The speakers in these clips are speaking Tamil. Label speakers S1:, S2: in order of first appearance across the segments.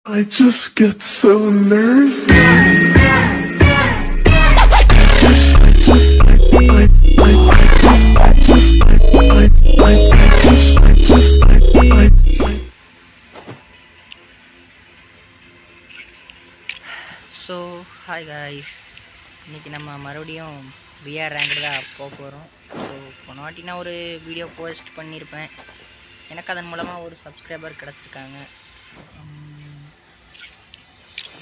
S1: I just get so nervous.
S2: So hi guys, இன்றைக்கி நம்ம மறுபடியும் பிஆர் ரேங்க் தான் போக போகிறோம். ஸோ போன வாட்டி நான் ஒரு வீடியோ போஸ்ட் பண்ணியிருப்பேன். எனக்கு அதன் மூலமாக ஒரு சப்ஸ்கிரைபர் கிடச்சிருக்காங்க.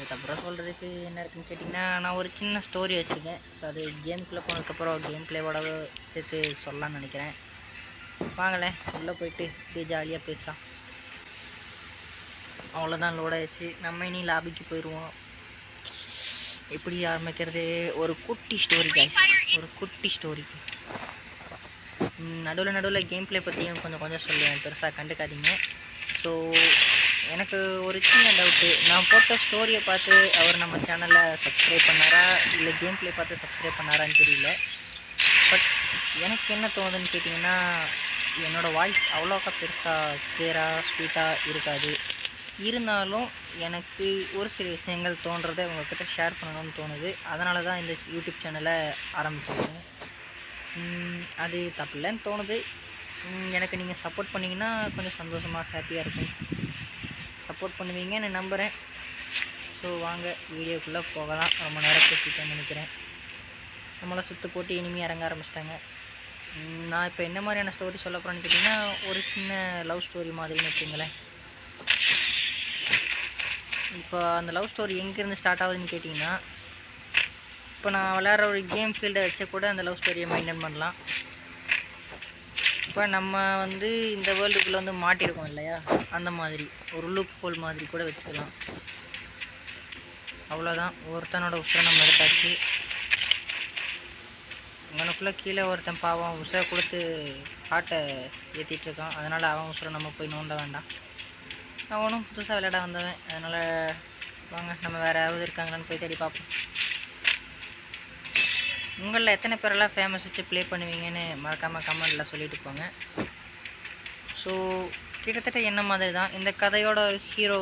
S2: அதுக்கப்புறம் சொல்கிறதுக்கு என்ன இருக்குதுன்னு கேட்டிங்கன்னா, நான் ஒரு சின்ன ஸ்டோரி வச்சுருக்கேன். ஸோ அது கேமுக்குள்ளே போனதுக்கப்புறம் கேம் பிளேவோட சேர்த்து சொல்லலான்னு நினைக்கிறேன். வாங்களேன் உள்ளே போயிட்டு இப்படியே ஜாலியாக பேசலாம். அவ்வளோதான், லோட் ஆயிடுச்சு. நம்ம இனி லாபிக்கு போயிடுவோம். எப்படி ஆரம்பிக்கிறது? ஒரு குட்டி ஸ்டோரி கைஸ், ஒரு குட்டி ஸ்டோரி. நடுவில் கேம் பிளே பற்றியும் கொஞ்சம் சொல்லுவேன், பெருசாக கண்டுக்காதீங்க. ஸோ எனக்கு ஒரு சின்ன டவுட்டு, நான் போட்ட ஸ்டோரியை பார்த்து அவர் நம்ம சேனலை சப்ஸ்கிரைப் பண்ணாரா இல்லை கேம் பிளே பார்த்து சப்ஸ்கிரைப் பண்ணாரான்னு தெரியல. பட் எனக்கு என்ன தோணுதுன்னு கேட்டிங்கன்னா, என்னோடய வாய்ஸ் அவ்வளோக்கா பெருசாக கிளியராக ஸ்வீட்டாக இருக்காது. இருந்தாலும் எனக்கு ஒரு சில விஷயங்கள் தோன்றதை உங்கள்கிட்ட ஷேர் பண்ணணும்னு தோணுது. அதனால தான் இந்த யூடியூப் சேனலை ஆரம்பிச்சிருக்கேன். அது தப்பில்லைன்னு தோணுது. எனக்கு நீங்கள் சப்போர்ட் பண்ணிங்கன்னா கொஞ்சம் சந்தோஷமாக ஹாப்பியாக இருக்கும். சப்போர்ட் பண்ணுவீங்கன்னு நம்புகிறேன். ஸோ வாங்க வீடியோக்குள்ளே போகலாம். ரொம்ப நேரம் பேசிட்டேன்னு நினைக்கிறேன். நம்மளை சுற்று போட்டு இனிமேல் இறங்க ஆரம்பிச்சிட்டாங்க. நான் இப்போ என்ன மாதிரியான ஸ்டோரி சொல்ல போகிறேன்னு கேட்டிங்கன்னா, ஒரு சின்ன லவ் ஸ்டோரி மாதிரின்னு வச்சுங்களேன். இப்போ அந்த லவ் ஸ்டோரி எங்கேருந்து ஸ்டார்ட் ஆகுதுன்னு கேட்டிங்கன்னா, இப்போ நான் விளையாடுற ஒரு கேம் ஃபீல்டை வச்சு கூட அந்த லவ் ஸ்டோரியை மெயின்டைன் பண்ணலாம். இப்போ நம்ம இந்த வேர்ல்டுக்குள்ளே மாட்டியிருக்கோம் இல்லையா, அந்த மாதிரி ஒரு லூப் ஹோல் மாதிரி கூட வச்சுக்கலாம். அவ்வளோதான், ஒருத்தனோட உசுரை நம்ம எடுத்தாச்சு. இவனுக்குள்ளே கீழே ஒருத்தன் பாவம் உசுரை கொடுத்து காட்டை ஏற்றிட்டுருக்கான். அதனால் அவன் உசுரை நம்ம போய் நோண்ட வேண்டாம். அவனும் புதுசாக விளையாட வந்தவன். அதனால் வாங்க நம்ம வேறு யாராவது இருக்காங்களான்னு போய் தேடி பார்ப்போம். உங்களில் எத்தனை பேரெல்லாம் ஃபேமஸ் வச்சு ப்ளே பண்ணுவீங்கன்னு மறக்காமல் கமெண்டில் சொல்லிட்டு போங்க. ஸோ கிட்டத்தட்ட என்ன மாதிரி தான் இந்த கதையோட ஹீரோ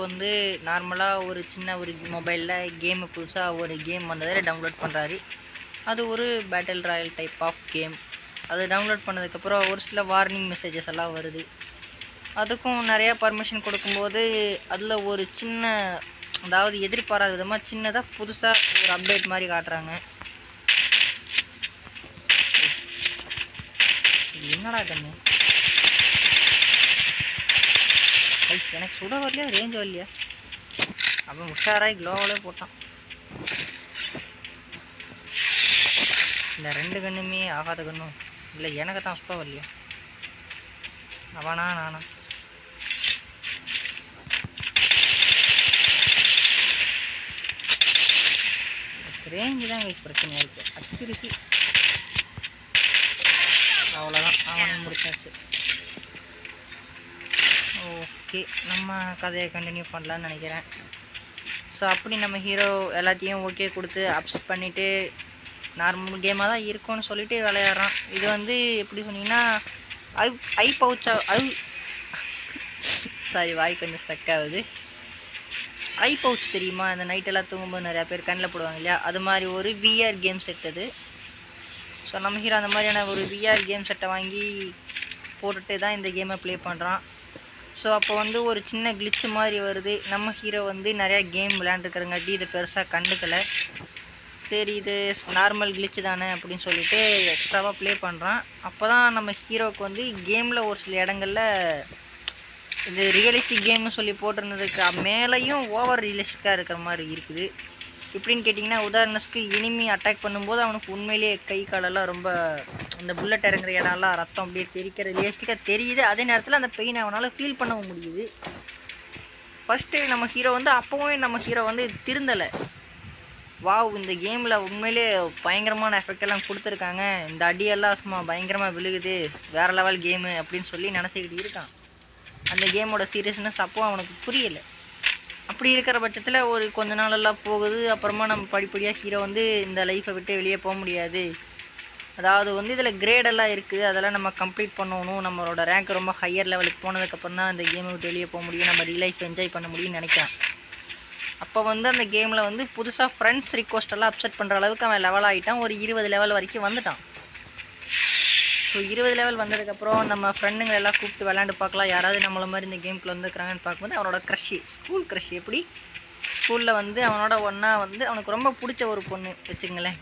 S2: நார்மலாக ஒரு சின்ன ஒரு மொபைலில் கேமு புதுசாக ஒரு கேம் வந்ததை டவுன்லோட் பண்ணுறாரு. அது ஒரு battle royale type of game. அது டவுன்லோட் பண்ணதுக்கப்புறம் ஒரு சில வார்னிங் மெசேஜஸ் எல்லாம் வருது. அதுக்கும் நிறையா பர்மிஷன் கொடுக்கும்போது அதில் ஒரு சின்ன, அதாவது எதிர்பாராத விதமாக சின்னதாக புதுசாக ஒரு அப்டேட் மாதிரி காட்டுறாங்க. இது என்னடா கண்ணு? எனக்கு சுட வரலையா, ரேஞ்ச் வரலையா? அவன் உஷாராய் க்ளோவாலே போட்டான். இந்த ரெண்டு கண்ணுமே ஆகாத கண்ணும் இல்லை, எனக்கு தான் சுட வரலையா? அவனா நானா? ரேஞ்சு தான் கைஸ் பிரச்சனையாக இருக்குது. அக்யூரசி அவ்வளோதான், அவன் முடிச்சாச்சு. ஓகே, நம்ம கதையை கண்டினியூ பண்ணலான்னு நினைக்கிறேன். ஸோ அப்படி நம்ம ஹீரோ எல்லாத்தையும் ஓகே கொடுத்து அப்செட் பண்ணிவிட்டு நார்மல் கேமாக தான் இருக்கும்னு சொல்லிட்டு விளையாடுறான். இது எப்படி சொன்னீங்கன்னா, ஐ பவுச்சா சாரி வாய் கொஞ்சம் ஸ்டக் ஆகுது. ஐ பவுச் தெரியுமா? இந்த நைட்டெல்லாம் தூங்கும்போது நிறையா பேர் கண்ணில் போடுவாங்க இல்லையா, அது மாதிரி ஒரு விஆர் கேம் செட் அது. ஸோ நம்ம ஹீரோ அந்த மாதிரியான ஒரு விஆர் கேம் செட்டை வாங்கி போட்டுட்டு தான் இந்த கேமை ப்ளே பண்ணுறான். ஸோ அப்போ ஒரு சின்ன கிளிச்சு மாதிரி வருது. நம்ம ஹீரோ நிறையா கேம் விளையாண்டுருக்கிறங்காட்டி இதை பெருசாக கண்டுக்கலை. சரி இது நார்மல் கிளிச்சு தானே அப்படின்னு சொல்லிட்டு எக்ஸ்ட்ராவாக ப்ளே பண்ணுறான். அப்போ தான் நம்ம ஹீரோவுக்கு கேமில் ஒரு சில இடங்களில் இது ரியலிஸ்டிக் கேம்னு சொல்லி போட்டிருந்ததுக்கு மேலேயும் ஓவர் ரியலிஸ்டிக்காக இருக்கிற மாதிரி இருக்குது. எப்படின்னு கேட்டிங்கன்னா, உதாரணத்துக்கு எனிமி அட்டாக் பண்ணும்போது அவனுக்கு உண்மையிலேயே கை காலெல்லாம் ரொம்ப அந்த புல்லட் இறங்குற இடம்லாம் ரத்தம் அப்படியே தெரிக்கிற ரியலிஸ்டிக்காக தெரியுது. அதே நேரத்தில் அந்த பெயின் அவனால் ஃபீல் பண்ணவும் முடியுது. ஃபஸ்ட்டு நம்ம ஹீரோ அப்போவும் நம்ம ஹீரோ திருந்தலை. வாவ், இந்த கேமில் உண்மையிலே பயங்கரமான எஃபெக்டெல்லாம் கொடுத்துருக்காங்க, இந்த அடியெல்லாம் சும்மா பயங்கரமாக விழுகுது, வேறு லெவல் கேமு அப்படின்னு சொல்லி நினச்சிக்கிட்டு இருக்கான். அந்த கேமோட சீரியஸ்னஸ் அப்போ அவனுக்கு புரியலை. அப்படி இருக்கிற பட்சத்தில் ஒரு கொஞ்ச நாளெல்லாம் போகுது. அப்புறமா நம்ம படிப்படியாக ஹீரோ இந்த லைஃப்பை விட்டு வெளியே போக முடியாது. அதாவது இதில் கிரேடெல்லாம் இருக்குது, அதெல்லாம் நம்ம கம்ப்ளீட் பண்ணணும். நம்மளோட ரேங்க் ரொம்ப ஹையர் லெவலுக்கு போனதுக்கப்புறம் தான் இந்த கேமை விட்டு வெளியே போக முடியும், நம்ம ரியல் லைஃப் என்ஜாய் பண்ண முடியும்னு நினைக்கிறான். அப்போ வந்து அந்த கேமில் வந்து புதுசாக ஃப்ரெண்ட்ஸ் ரிக்வஸ்ட் எல்லாம் அப்செட் பண்ணுற அளவுக்கு அவன் லெவல் ஆகிட்டான். ஒரு 20 லெவல் வரைக்கும் வந்துட்டான். ஸோ 20 லெவல் வந்ததுக்கப்புறம் நம்ம ஃப்ரெண்டுங்க எல்லாம் கூப்பிட்டு விளையாண்டு பார்க்கலாம், யாராவது நம்மளை மாதிரி இந்த கேமுக்குள்ள வந்துருக்கிறாங்கன்னு பார்க்கும்போது அவனோட க்ரஷ்ஷு, ஸ்கூல் க்ரஷ், எப்படி ஸ்கூலில் வந்து அவனோட ஒன்றா வந்து அவனுக்கு ரொம்ப பிடிச்ச ஒரு பொண்ணு வச்சுங்களேன்.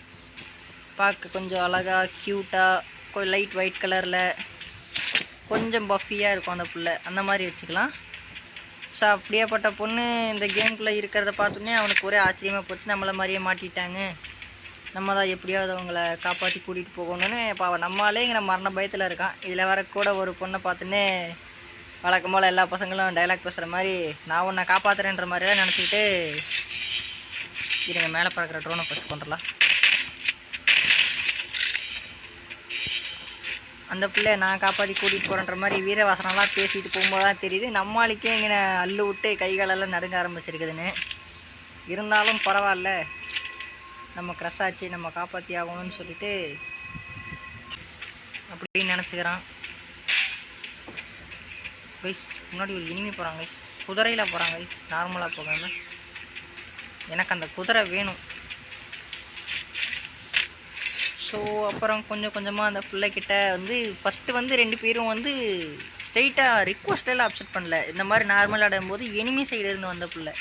S2: பார்க்க கொஞ்சம் அழகாக க்யூட்டாக லைட் ஒயிட் கலரில் கொஞ்சம் பஃபியாக இருக்கும் அந்த பிள்ளை, அந்த மாதிரி வச்சுக்கலாம். ஸோ அப்படியேப்பட்ட பொண்ணு இந்த கேமுக்குள்ளே இருக்கிறத பார்த்தோன்னே அவனுக்கு ஒரே ஆச்சரியமாக போச்சு. நம்மளை மாதிரியே மாட்டிட்டாங்க, நம்ம தான் எப்படியாவது அவங்கள காப்பாற்றி கூட்டிகிட்டு போகணுன்னு இப்போ அவன் நம்மளாலே இங்கே மரண பயத்தில் இருக்கான். இதில் வர கூட ஒரு பொண்ணை பார்த்துன்னே வழக்கம் போல் எல்லா பசங்களும் டைலாக் பேசுகிற மாதிரி நான் உன்னை காப்பாற்றுறேன்ற மாதிரிலாம் நினச்சிக்கிட்டு இருங்க மேலே பறக்கிற ட்ரோனை ஃபஸ்ட் பண்ணுறலாம். அந்த பிள்ளைய நான் காப்பாற்றி கூட்டிகிட்டு போகிறன்ற மாதிரி வீரவாசனம்லாம் பேசிட்டு போகும்போது தான் தெரியுது நம்மளுக்கே இங்கே அள்ளு விட்டு கைகாலெல்லாம் நடுங்க ஆரம்பிச்சிருக்குதுன்னு. இருந்தாலும் பரவாயில்ல, நம்ம க்ரஷ் ஆச்சு, நம்ம காப்பாற்றி ஆகணும்னு சொல்லிட்டு அப்படின்னு நினச்சிக்கிறான். கைஸ் முன்னாடி ஒரு இனிமே போகிறாங்க கைஸ், குதிரையில் போகிறாங்க கைஸ், நார்மலாக போகாமல். எனக்கு அந்த குதிரை வேணும். ஸோ அப்புறம் கொஞ்சம் கொஞ்சமாக அந்த பிள்ளைக்கிட்ட வந்து ஃபஸ்ட்டு வந்து 2 பேரும் வந்து ஸ்ட்ரெயிட்டாக ரிக்வஸ்டெல்லாம் அப்செட் பண்ணல. இந்த மாதிரி நார்மல் ஆடும்போது எனிமி சைடு இருந்து வந்த பிள்ளை,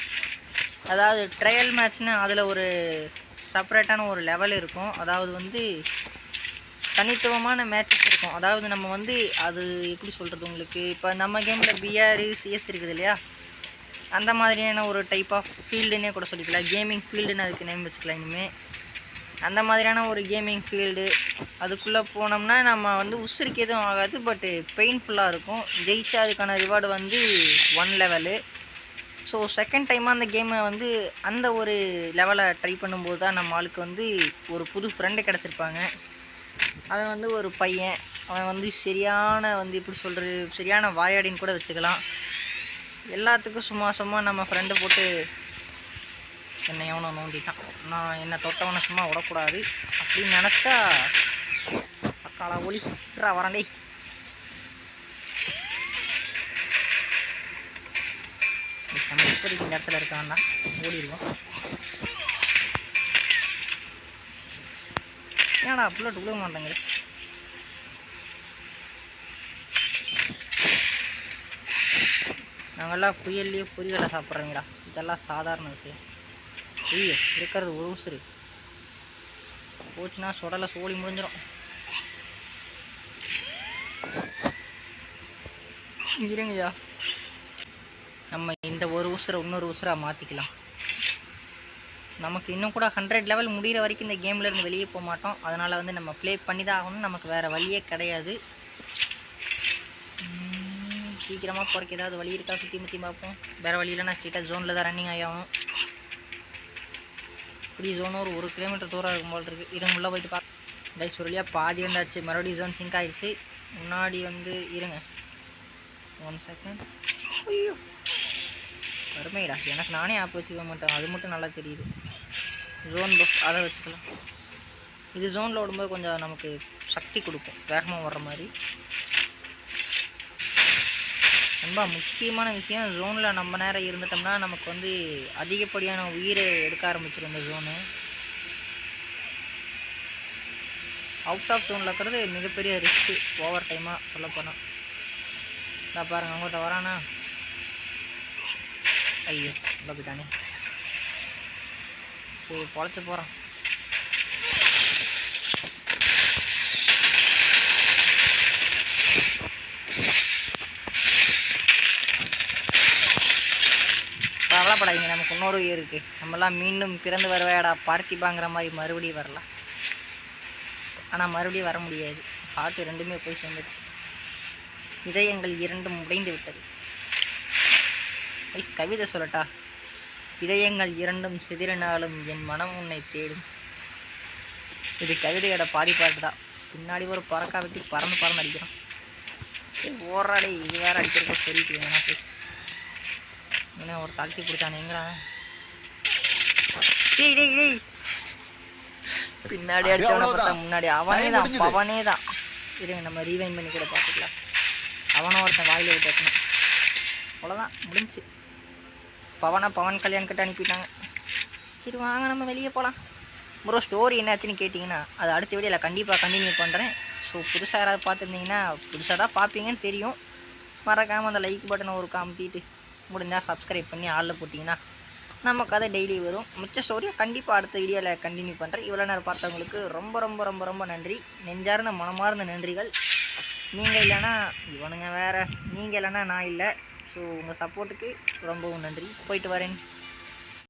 S2: அதாவது ட்ரையல் மேட்ச்னு அதில் ஒரு செப்பரேட்டான ஒரு லெவல் இருக்கும். அதாவது வந்து தனித்துவமான மேட்சஸ் இருக்கும். அதாவது நம்ம வந்து அது எப்படி சொல்கிறது உங்களுக்கு, இப்போ நம்ம கேமில் பிஆர் சிஎஸ் இருக்குது இல்லையா, அந்த மாதிரியான ஒரு டைப் ஆஃப் ஃபீல்டுன்னே கூட சொல்லிக்கலாம். கேமிங் ஃபீல்டுன்னு அதுக்கு நேம் வச்சுக்கலாம். இனிமேல் அந்த மாதிரியான ஒரு கேமிங் ஃபீல்டு, அதுக்குள்ளே போனோம்னா நம்ம வந்து உசுருக்கு எதுவும் ஆகாது, பட்டு பெயின்ஃபுல்லாக இருக்கும். ஜெயிச்சா அதுக்கான ரிவார்டு வந்து 1 லெவலு. ஸோ செகண்ட் டைமாக அந்த கேமை வந்து அந்த ஒரு லெவலை ட்ரை பண்ணும்போது தான் நம்ம ஆளுக்கு வந்து ஒரு புது ஃப்ரெண்டு கிடச்சிருப்பாங்க. அவன் வந்து ஒரு பையன், அவன் வந்து சரியான வந்து எப்படி சொல்கிறது, சரியான வாயாடின்னு கூட வச்சுக்கலாம். எல்லாத்துக்கும் சும்மா நம்ம ஃப்ரெண்டு போட்டு என்னை எவனோ நோண்டிட்டான், நான் என்னை தொட்டவனை சும்மா விடக்கூடாது அப்படின்னு நினச்சா அக்காலா ஒளிரா வரண்டே. நம்ம இப்போதைக்கு இந்த இடத்துல இருக்கான்னா ஓடிடுவோம். ஏன்னா புல்லட் விழுக மாட்டேங்குது. நாங்கள்லாம் புயல்லையே பொரியலை சாப்பிட்றீங்களா, இதெல்லாம் சாதாரண விஷயம். ஐயோ இருக்கிறது ஒரு உசுறு போச்சுன்னா சுடலை சோழி முடிஞ்சிடும். இருங்கய்யா, நம்ம இந்த ஒரு உசுரை இன்னொரு உசுராக மாற்றிக்கலாம். நமக்கு இன்னும் கூட 100 லெவல் முடிகிற வரைக்கும் இந்த கேமில் இருந்து வெளியே போக மாட்டோம். அதனால் வந்து நம்ம ப்ளே பண்ணி தான் ஆகணும், நமக்கு வேறு வழியே கிடையாது. சீக்கிரமாக போகிறக்கு ஏதாவது வழி இருக்கா, சுற்றி முற்றி பார்ப்போம். வேறு வழி இல்லைன்னா ஸ்ட்ரீட்டாக ஜோனில் தான் ரன்னிங் ஆகணும். இப்படி ஜோன் ஒரு 1 கிலோமீட்டர் தூரம் இருக்கும் போல் இருக்குது. இது உள்ளே போயிட்டு பார்க்க கைஸ் சொல்லியா பாதி வந்தாச்சு. மறுபடியும் ஜோன் சிங்க் ஆகிடுச்சு. முன்னாடி வந்து இருங்க 1 செகண்ட். ஐயோ வறுமைடா, எனக்கு நானே ஆப் வச்சுக்க மாட்டேன், அது மட்டும் நல்லா தெரியுது. ஜோன் பஃப் அதை வச்சுக்கலாம். இது ஜோனில் ஓடும்போது கொஞ்சம் நமக்கு சக்தி கொடுக்கும், வேகமாக வர்ற மாதிரி. ரொம்ப முக்கியமான விஷயம், ஜோனில் நம்ம நேரம் இருந்துட்டோம்னா நமக்கு வந்து அதிகப்படியான உயிரை எடுக்க ஆரம்பிச்சிடும் இந்த ஜோனு. அவுட் ஆஃப் ஜோனில் இருக்கிறது மிகப்பெரிய ரிஸ்க்கு ஓவர் டைமாக சொல்ல போனால். நான் பாருங்கள் அவங்கள்ட்ட வரானா, ஐயோ உள்ள போயிட்டானே. சரி பொழைச்சி போகிறான். கவலைப்படாதீங்க, நமக்கு இன்னொரு உயிர் இருக்குது. நம்மலாம் மீண்டும் பிறந்து வருவேடா பார்த்திபாங்கிற மாதிரி மறுபடியும் வரலாம். ஆனால் மறுபடியும் வர முடியாது, ஹார்ட்டு 2மே போய் சேர்ந்துருச்சு. இதயங்கள் 2ம் உடைந்து விட்டது. ஐஸ் கவிதை சொல்லட்டா, இதயங்கள் 2ம் சிதறினாலும் என் மனம் உன்னை தேடும். இது கவிதையோட பாதி பாட்டு தான். பின்னாடி ஒரு பறக்கா வெட்டி பறந்து அடிக்கிறோம். ஓராடே இது வேறு அடிக்கிறப்ப சொல்லிட்டு ஏன்னா போய் இன்னும் ஒரு தாழ்த்தி பிடிச்சானே எங்கடா. டேய் டேய் டேய் பின்னாடி அடிச்சவனை பார்த்தா முன்னாடி அவனே தான். இருங்க நம்ம ரீவைண்ட் பண்ணி கூட பார்த்துக்கலாம். அவனும் ஒருத்தன் வாயில விட்டு வைக்கணும், அவ்வளோதான் முடிஞ்சு. பவன் கல்யாண் கிட்ட அனுப்பிட்டாங்க. சரி வாங்க நம்ம வெளியே போகலாம். ப்ரோ ஸ்டோரி என்னாச்சுன்னு கேட்டிங்கன்னா அது அடுத்த வீடியோவில் கண்டிப்பாக கண்டினியூ பண்ணுறேன். ஸோ புதுசாக யாராவது பார்த்துருந்தீங்கன்னா புதுசாக தான் பார்ப்பீங்கன்னு தெரியும். மறக்காமல் அந்த லைக் பட்டனை ஒரு காமிட்டிட்டு முடிஞ்சால் சப்ஸ்கிரைப் பண்ணி ஆளில் போட்டிங்கன்னா நம்ம கதை டெய்லி வரும். மிச்ச ஸ்டோரியை கண்டிப்பாக அடுத்த வீடியோவில் கண்டினியூ பண்ணுறேன். இவ்வளோ நேரம் பார்த்தவங்களுக்கு ரொம்ப ரொம்ப ரொம்ப ரொம்ப நன்றி. நெஞ்சார்ந்த மனமார்ந்த நன்றிகள். நீங்கள் இல்லைன்னா இவனுங்க வேறு, நீங்கள் இல்லைன்னா நான் இல்லை. ஸோ உங்கள் சப்போர்ட்டுக்கு ரொம்பவும் நன்றி. போயிட்டு வரேன்.